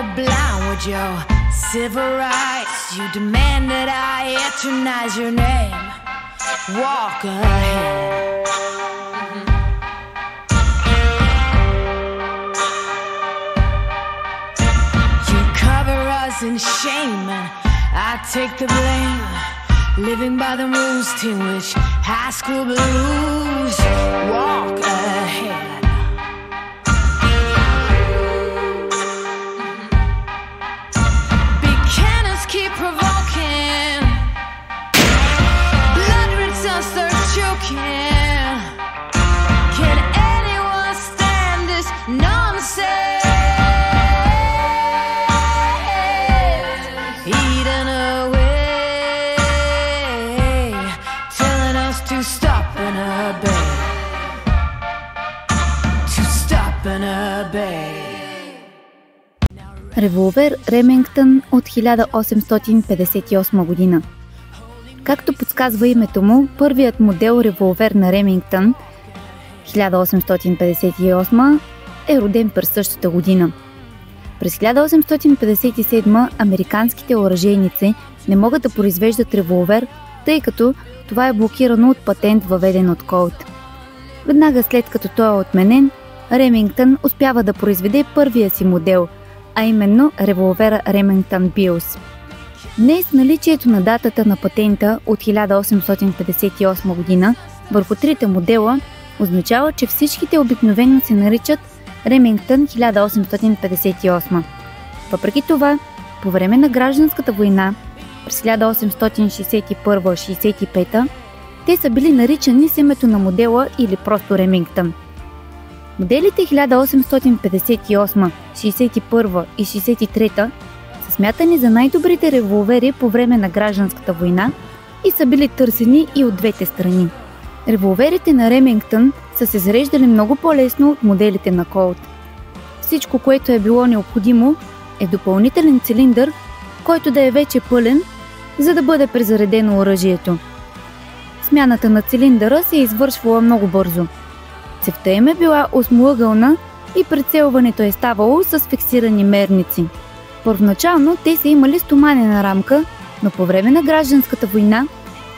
were blind with your civil rights. You demand that I eternize your name. Walk ahead. You cover us in shame and I take the blame. Living by the rules to which high school blues. Walk ahead. Big cannons keep provoking. Blood-red suns start choking. Can anyone stand this nonsense? Eaten away, telling us to stop and obey. To stop and obey. Револвер Ремингтън от 1858 година. Както подсказва името му, първият модел револвер на Ремингтън 1858 е роден през същата година. През 1857 американските оръжейници не могат да произвеждат револвер, тъй като това е блокирано от патент, въведен от Колт. Веднага след като той е отменен, Ремингтън успява да произведе първия си модел, а именно револвера Ремингтън Билс. Днес наличието на датата на патента от 1858 година върху трите модела означава, че всичките обикновено се наричат Ремингтън 1858. Въпреки това, по време на гражданската война през 1861-65 те са били наричани с името на модела или просто Ремингтън. Моделите 1858, 61 и 63 са смятани за най-добрите револвери по време на гражданската война и са били търсени и от двете страни. Револверите на Ремингтън са се зареждали много по-лесно от моделите на Колт. Всичко, което е било необходимо, е допълнителен цилиндър, който да е вече пълен, за да бъде презаредено оръжието. Смяната на цилиндъра се е извършвала много бързо. Цевта им е била осмоъгълна и прицелването е ставало с фиксирани мерници. Първоначално те са имали стоманена рамка, но по време на гражданската война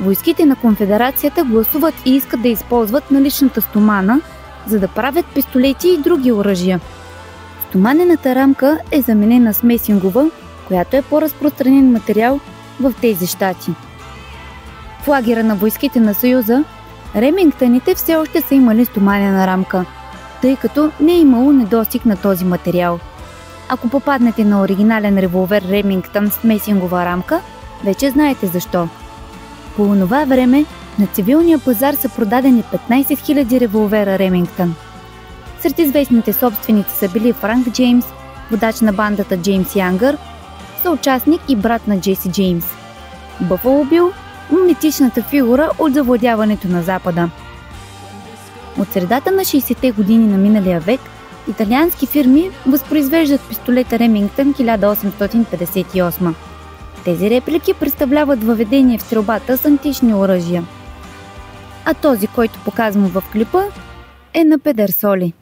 войските на конфедерацията гласуват и искат да използват наличната стомана, за да правят пистолети и други оръжия. Стоманената рамка е заменена с месингова, която е по-разпространен материал в тези щати. В лагера на войските на Съюза Ремингтъните все още са имали стоманена рамка, тъй като не е имало недостиг на този материал. Ако попаднете на оригинален револвер Ремингтън с месингова рамка, вече знаете защо. По онова време на цивилния пазар са продадени 15 000 револвера Ремингтън. Сред известните собственици са били Франк Джеймс, водач на бандата Джеймс Янгър, съучастник и брат на Джеси Джеймс. Бъфало Бил – митичната фигура от завладяването на Запада. От средата на 60-те години на миналия век италиански фирми възпроизвеждат пистолета Ремингтън 1858. Тези реплики представляват въведение в стрелбата с антични оръжия. А този, който показвам в клипа, е на Педерсоли.